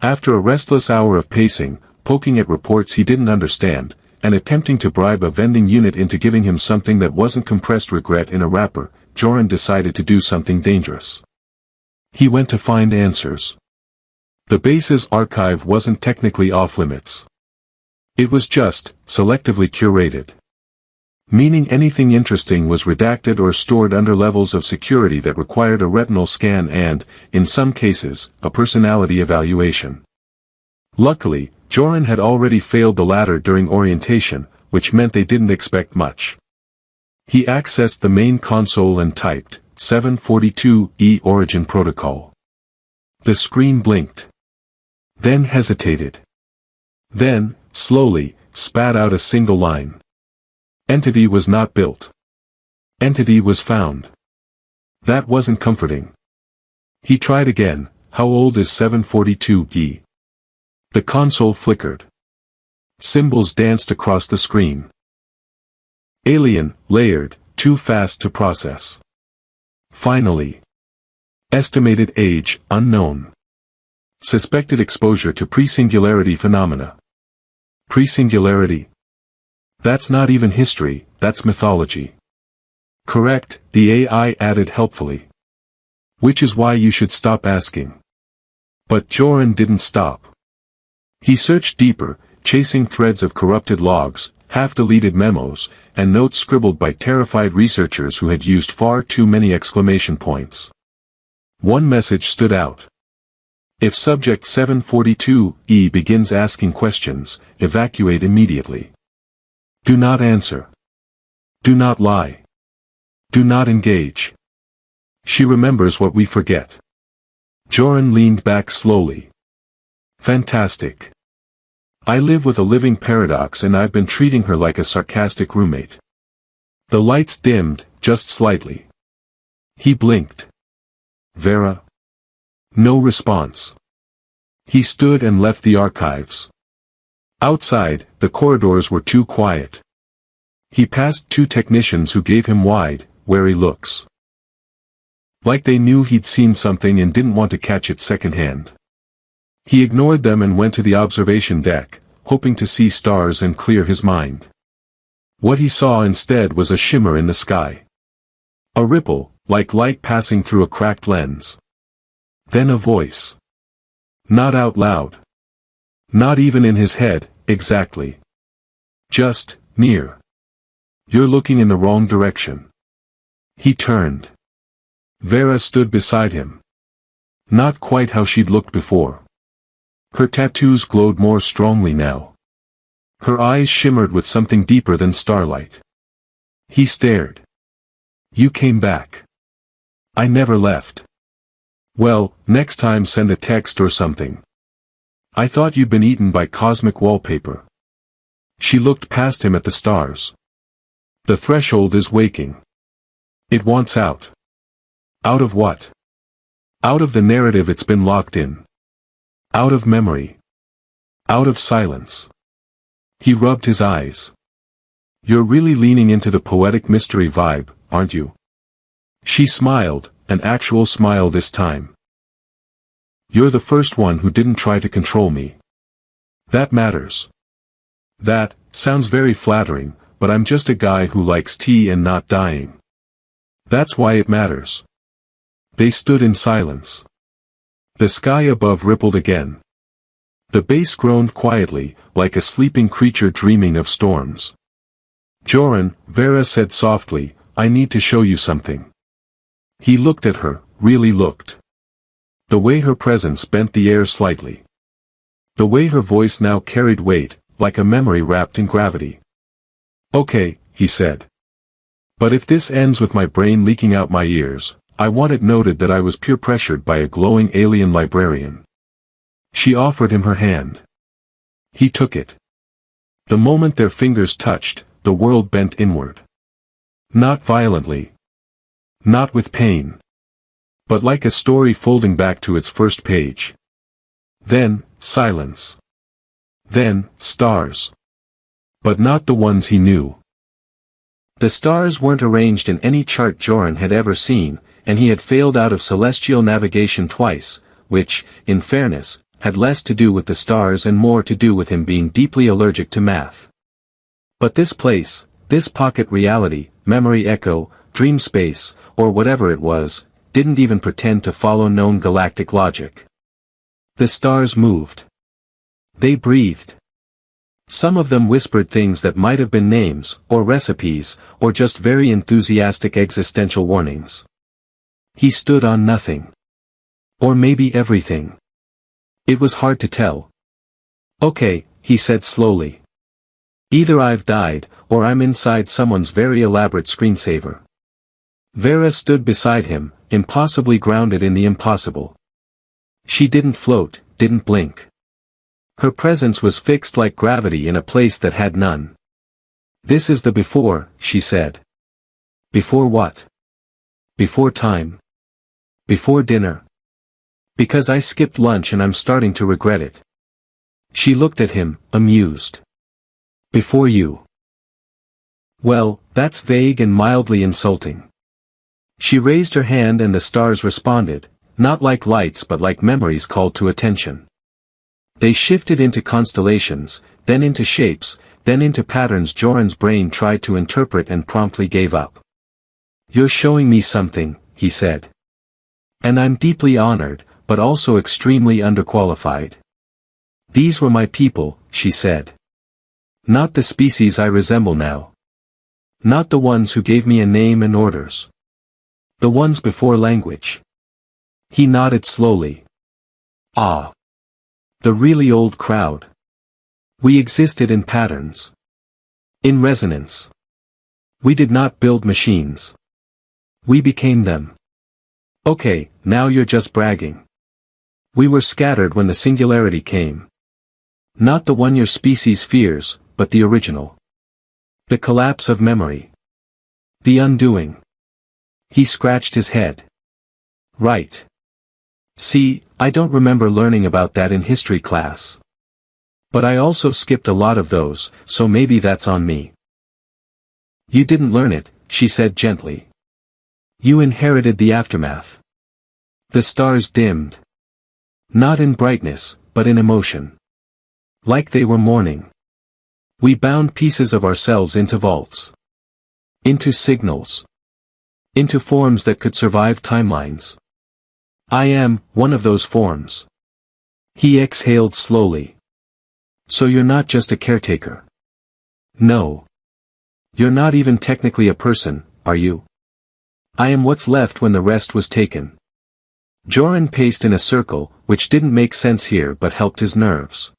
After a restless hour of pacing, poking at reports he didn't understand, and attempting to bribe a vending unit into giving him something that wasn't compressed regret in a wrapper, Joran decided to do something dangerous. He went to find answers. The base's archive wasn't technically off-limits. It was just, selectively curated. Meaning anything interesting was redacted or stored under levels of security that required a retinal scan and, in some cases, a personality evaluation. Luckily, Joran had already failed the latter during orientation, which meant they didn't expect much. He accessed the main console and typed, 742E Origin Protocol. The screen blinked. Then hesitated. Then, slowly, spat out a single line. Entity was not built. Entity was found. That wasn't comforting. He tried again, how old is 742E? The console flickered. Symbols danced across the screen. Alien, layered, too fast to process. Finally. Estimated age, unknown. Suspected exposure to pre-singularity phenomena. Pre-singularity? That's not even history, that's mythology. Correct, the AI added helpfully. Which is why you should stop asking. But Joran didn't stop. He searched deeper, chasing threads of corrupted logs, half-deleted memos, and notes scribbled by terrified researchers who had used far too many exclamation points. One message stood out. If Subject 742E begins asking questions, evacuate immediately. Do not answer. Do not lie. Do not engage. She remembers what we forget. Joran leaned back slowly. Fantastic. I live with a living paradox and I've been treating her like a sarcastic roommate. The lights dimmed, just slightly. He blinked. Vera? No response. He stood and left the archives. Outside, the corridors were too quiet. He passed two technicians who gave him wide, wary looks. Like they knew he'd seen something and didn't want to catch it secondhand. He ignored them and went to the observation deck, hoping to see stars and clear his mind. What he saw instead was a shimmer in the sky. A ripple, like light passing through a cracked lens. Then a voice. Not out loud. Not even in his head, exactly. Just, near. You're looking in the wrong direction. He turned. Vera stood beside him. Not quite how she'd looked before. Her tattoos glowed more strongly now. Her eyes shimmered with something deeper than starlight. He stared. You came back. I never left. Well, next time send a text or something. I thought you'd been eaten by cosmic wallpaper. She looked past him at the stars. The threshold is waking. It wants out. Out of what? Out of the narrative it's been locked in. Out of memory. Out of silence. He rubbed his eyes. You're really leaning into the poetic mystery vibe, aren't you? She smiled, an actual smile this time. You're the first one who didn't try to control me. That matters. That sounds very flattering, but I'm just a guy who likes tea and not dying. That's why it matters. They stood in silence. The sky above rippled again. The bass groaned quietly, like a sleeping creature dreaming of storms. Joran, Vera said softly, I need to show you something. He looked at her, really looked. The way her presence bent the air slightly. The way her voice now carried weight, like a memory wrapped in gravity. Okay, he said. But if this ends with my brain leaking out my ears, I want it noted that I was peer pressured by a glowing alien librarian. She offered him her hand. He took it. The moment their fingers touched, the world bent inward. Not violently. Not with pain. But like a story folding back to its first page. Then, silence. Then, stars. But not the ones he knew. The stars weren't arranged in any chart Joran had ever seen, and he had failed out of celestial navigation twice, which, in fairness, had less to do with the stars and more to do with him being deeply allergic to math. But this place, this pocket reality, memory echo, dream space, or whatever it was, didn't even pretend to follow known galactic logic. The stars moved. They breathed. Some of them whispered things that might have been names, or recipes, or just very enthusiastic existential warnings. He stood on nothing. Or maybe everything. It was hard to tell. Okay, he said slowly. Either I've died, or I'm inside someone's very elaborate screensaver. Vera stood beside him, impossibly grounded in the impossible. She didn't float, didn't blink. Her presence was fixed like gravity in a place that had none. This is the before, she said. Before what? Before time. Before dinner. Because I skipped lunch and I'm starting to regret it. She looked at him, amused. Before you. Well, that's vague and mildly insulting. She raised her hand and the stars responded, not like lights but like memories called to attention. They shifted into constellations, then into shapes, then into patterns Joran's brain tried to interpret and promptly gave up. You're showing me something, he said. And I'm deeply honored, but also extremely underqualified. These were my people, she said. Not the species I resemble now. Not the ones who gave me a name and orders. The ones before language. He nodded slowly. Ah. The really old crowd. We existed in patterns. In resonance. We did not build machines. We became them. Okay, now you're just bragging. We were scattered when the singularity came. Not the one your species fears, but the original. The collapse of memory. The undoing. He scratched his head. Right. See, I don't remember learning about that in history class. But I also skipped a lot of those, so maybe that's on me. You didn't learn it, she said gently. You inherited the aftermath. The stars dimmed. Not in brightness, but in emotion. Like they were mourning. We bound pieces of ourselves into vaults. Into signals. Into forms that could survive timelines. I am one of those forms. He exhaled slowly. So you're not just a caretaker. No. You're not even technically a person, are you? I am what's left when the rest was taken. Joran paced in a circle, which didn't make sense here but helped his nerves.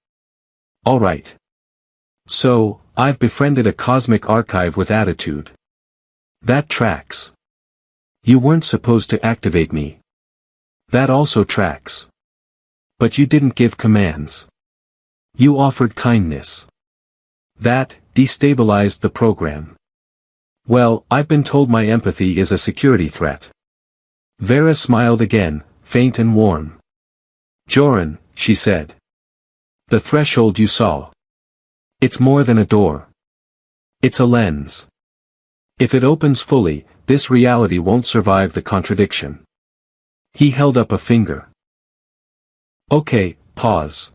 All right. So, I've befriended a cosmic archive with attitude. That tracks. You weren't supposed to activate me. That also tracks. But you didn't give commands. You offered kindness. That destabilized the program. Well, I've been told my empathy is a security threat. Vera smiled again, faint and warm. Joran, she said. The threshold you saw. It's more than a door. It's a lens. If it opens fully, this reality won't survive the contradiction. He held up a finger. Okay, pause.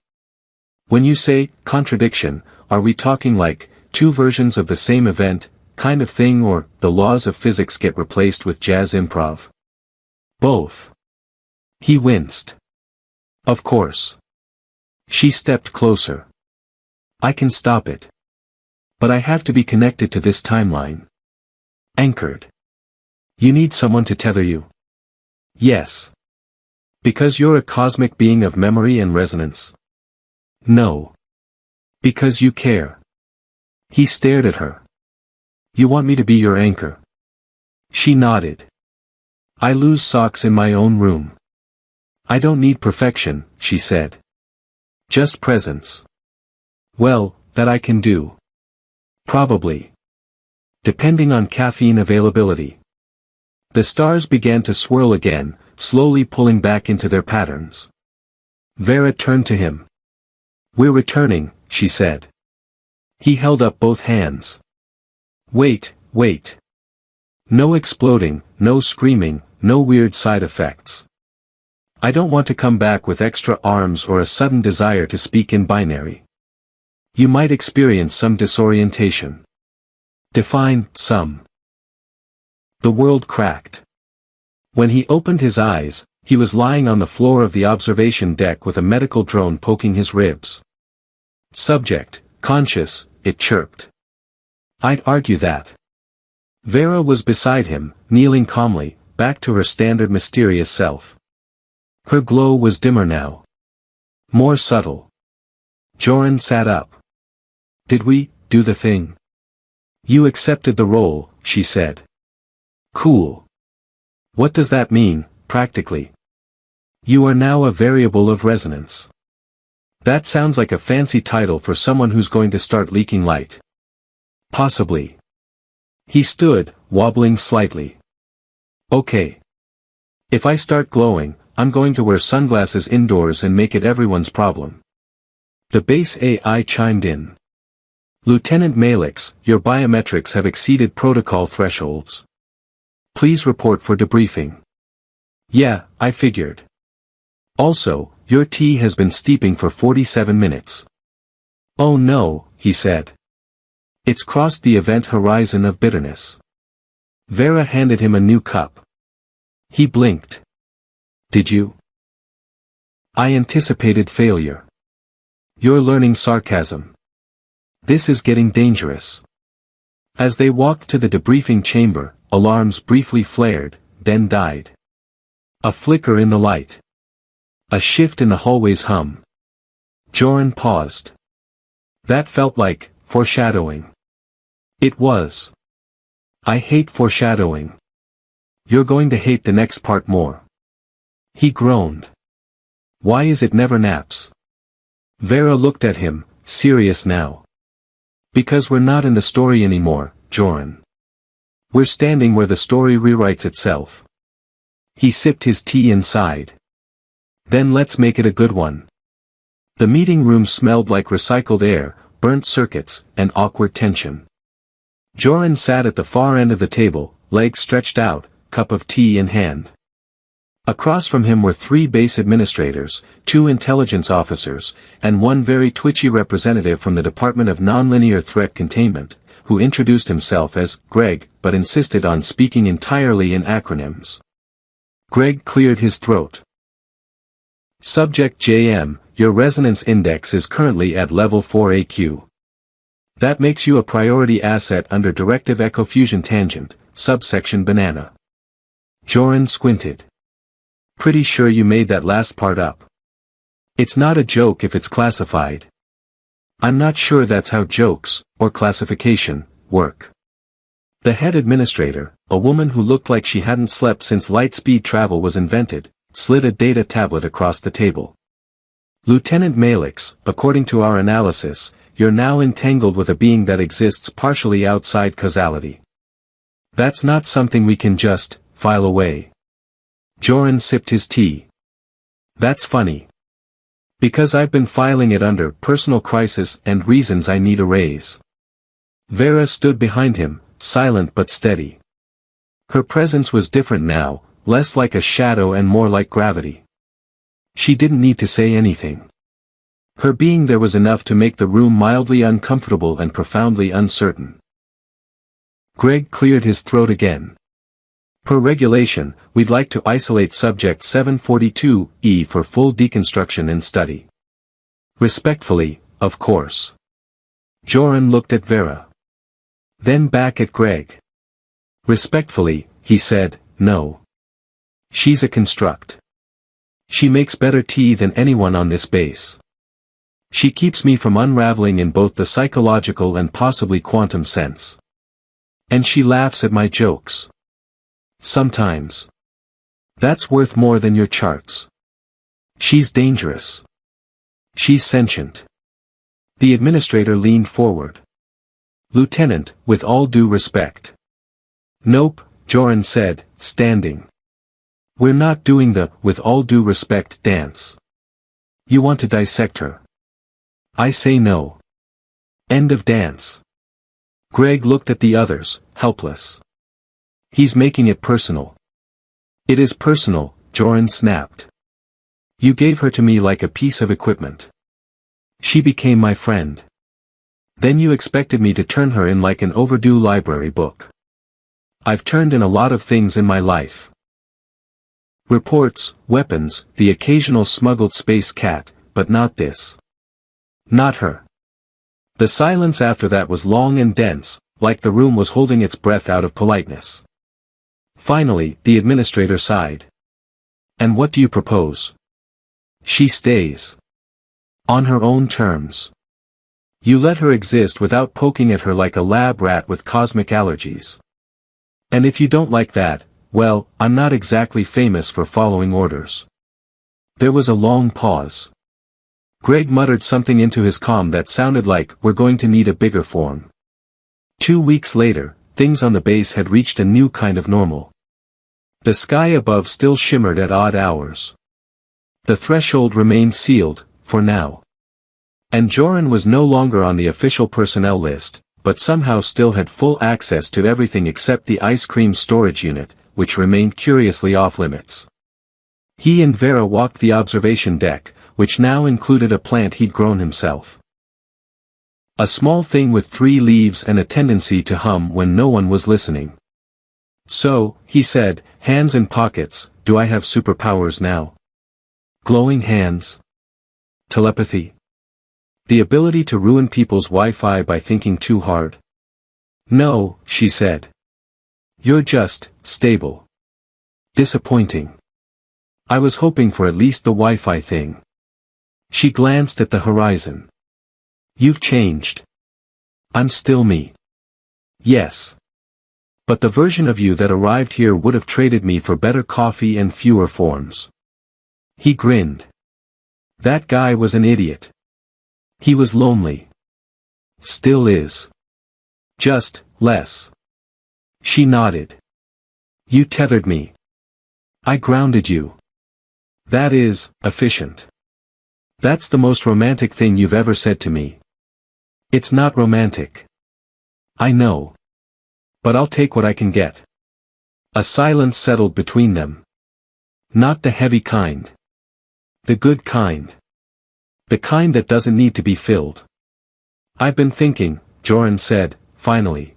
When you say, contradiction, are we talking like, two versions of the same event, kind of thing, or, the laws of physics get replaced with jazz improv? Both. He winced. Of course. She stepped closer. I can stop it. But I have to be connected to this timeline. Anchored. You need someone to tether you. Yes. Because you're a cosmic being of memory and resonance. No. Because you care. He stared at her. You want me to be your anchor? She nodded. I lose socks in my own room. I don't need perfection, she said. Just presence. Well, that I can do. Probably. Depending on caffeine availability. The stars began to swirl again, slowly pulling back into their patterns. Vera turned to him. We're returning, she said. He held up both hands. Wait, wait. No exploding, no screaming, no weird side effects. I don't want to come back with extra arms or a sudden desire to speak in binary. You might experience some disorientation. Define, some. The world cracked. When he opened his eyes, he was lying on the floor of the observation deck with a medical drone poking his ribs. Subject, conscious, it chirped. I'd argue that. Vera was beside him, kneeling calmly, back to her standard mysterious self. Her glow was dimmer now. More subtle. Joran sat up. Did we do the thing? You accepted the role, she said. Cool. What does that mean, practically? You are now a variable of resonance. That sounds like a fancy title for someone who's going to start leaking light. Possibly. He stood, wobbling slightly. Okay. If I start glowing, I'm going to wear sunglasses indoors and make it everyone's problem. The base AI chimed in. Lieutenant Malix, your biometrics have exceeded protocol thresholds. Please report for debriefing. Yeah, I figured. Also, your tea has been steeping for 47 minutes. Oh no, he said. It's crossed the event horizon of bitterness. Vera handed him a new cup. He blinked. Did you? I anticipated failure. You're learning sarcasm. This is getting dangerous. As they walked to the debriefing chamber, alarms briefly flared, then died. A flicker in the light. A shift in the hallway's hum. Joran paused. That felt like foreshadowing. It was. I hate foreshadowing. You're going to hate the next part more. He groaned. Why is it never naps? Vera looked at him, serious now. Because we're not in the story anymore, Joran. We're standing where the story rewrites itself. He sipped his tea and sighed. Then let's make it a good one. The meeting room smelled like recycled air, burnt circuits, and awkward tension. Joran sat at the far end of the table, legs stretched out, cup of tea in hand. Across from him were 3 base administrators, 2 intelligence officers, and 1 very twitchy representative from the Department of Nonlinear Threat Containment, who introduced himself as Greg but insisted on speaking entirely in acronyms. Greg cleared his throat. Subject JM, your resonance index is currently at level 4 AQ. That makes you a priority asset under Directive Echofusion Tangent, subsection Banana. Joran squinted. Pretty sure you made that last part up. It's not a joke if it's classified. I'm not sure that's how jokes, or classification, work. The head administrator, a woman who looked like she hadn't slept since light-speed travel was invented, slid a data tablet across the table. Lieutenant Malix, according to our analysis, you're now entangled with a being that exists partially outside causality. That's not something we can just file away. Joran sipped his tea. That's funny. Because I've been filing it under personal crisis and reasons I need a raise. Vera stood behind him, silent but steady. Her presence was different now, less like a shadow and more like gravity. She didn't need to say anything. Her being there was enough to make the room mildly uncomfortable and profoundly uncertain. Greg cleared his throat again. Per regulation, we'd like to isolate Subject 742E for full deconstruction and study. Respectfully, of course. Joran looked at Vera. Then back at Greg. Respectfully, he said, no. She's a construct. She makes better tea than anyone on this base. She keeps me from unraveling in both the psychological and possibly quantum sense. And she laughs at my jokes. Sometimes. That's worth more than your charts. She's dangerous. She's sentient. The administrator leaned forward. Lieutenant, with all due respect. Nope, Joran said, standing. We're not doing the, with all due respect, dance. You want to dissect her. I say no. End of dance. Greg looked at the others, helpless. He's making it personal. It is personal, Joran snapped. You gave her to me like a piece of equipment. She became my friend. Then you expected me to turn her in like an overdue library book. I've turned in a lot of things in my life. Reports, weapons, the occasional smuggled space cat, but not this. Not her. The silence after that was long and dense, like the room was holding its breath out of politeness. Finally, the administrator sighed. And what do you propose? She stays. On her own terms. You let her exist without poking at her like a lab rat with cosmic allergies. And if you don't like that, well, I'm not exactly famous for following orders. There was a long pause. Greg muttered something into his comm that sounded like, we're going to need a bigger form. 2 weeks later, things on the base had reached a new kind of normal. The sky above still shimmered at odd hours. The threshold remained sealed, for now. And Joran was no longer on the official personnel list, but somehow still had full access to everything except the ice cream storage unit, which remained curiously off-limits. He and Vera walked the observation deck, which now included a plant he'd grown himself. A small thing with 3 leaves and a tendency to hum when no one was listening. So, he said, hands in pockets, do I have superpowers now? Glowing hands? Telepathy? The ability to ruin people's Wi-Fi by thinking too hard? No, she said. You're just, stable. Disappointing. I was hoping for at least the Wi-Fi thing. She glanced at the horizon. You've changed. I'm still me. Yes. But the version of you that arrived here would have traded me for better coffee and fewer forms. He grinned. That guy was an idiot. He was lonely. Still is. Just, less. She nodded. You tethered me. I grounded you. That is, efficient. That's the most romantic thing you've ever said to me. It's not romantic. I know. But I'll take what I can get. A silence settled between them. Not the heavy kind. The good kind. The kind that doesn't need to be filled. I've been thinking, Joran said, finally.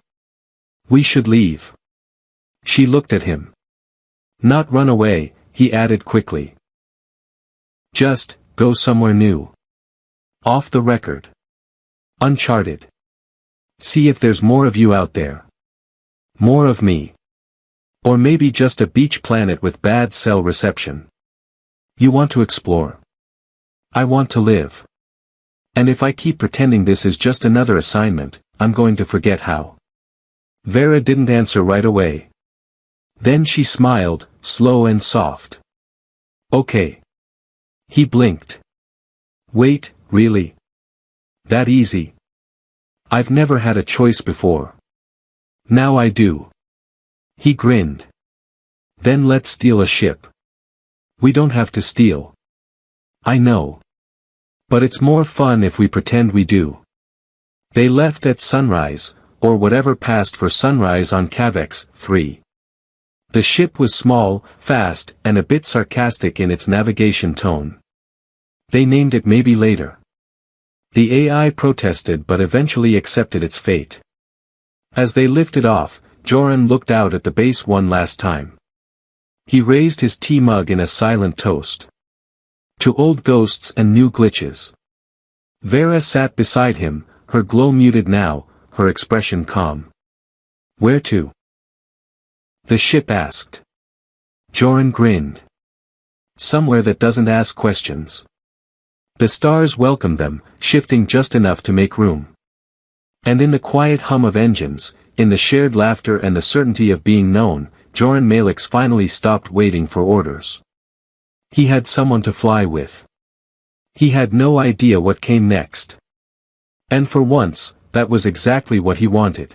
We should leave. She looked at him. Not run away, he added quickly. Just, go somewhere new. Off the record. Uncharted. See if there's more of you out there. More of me. Or maybe just a beach planet with bad cell reception. You want to explore. I want to live. And if I keep pretending this is just another assignment, I'm going to forget how. Vera didn't answer right away. Then she smiled, slow and soft. Okay. He blinked. Wait, really? That easy? I've never had a choice before. Now I do. He grinned. Then let's steal a ship. We don't have to steal. I know. But it's more fun if we pretend we do. They left at sunrise, or whatever passed for sunrise on Cavex 3. The ship was small, fast, and a bit sarcastic in its navigation tone. They named it maybe later. The AI protested but eventually accepted its fate. As they lifted off, Joran looked out at the base one last time. He raised his tea mug in a silent toast. To old ghosts and new glitches. Vera sat beside him, her glow muted now, her expression calm. Where to? The ship asked. Joran grinned. Somewhere that doesn't ask questions. The stars welcomed them, shifting just enough to make room. And in the quiet hum of engines, in the shared laughter and the certainty of being known, Joran Malix finally stopped waiting for orders. He had someone to fly with. He had no idea what came next. And for once, that was exactly what he wanted.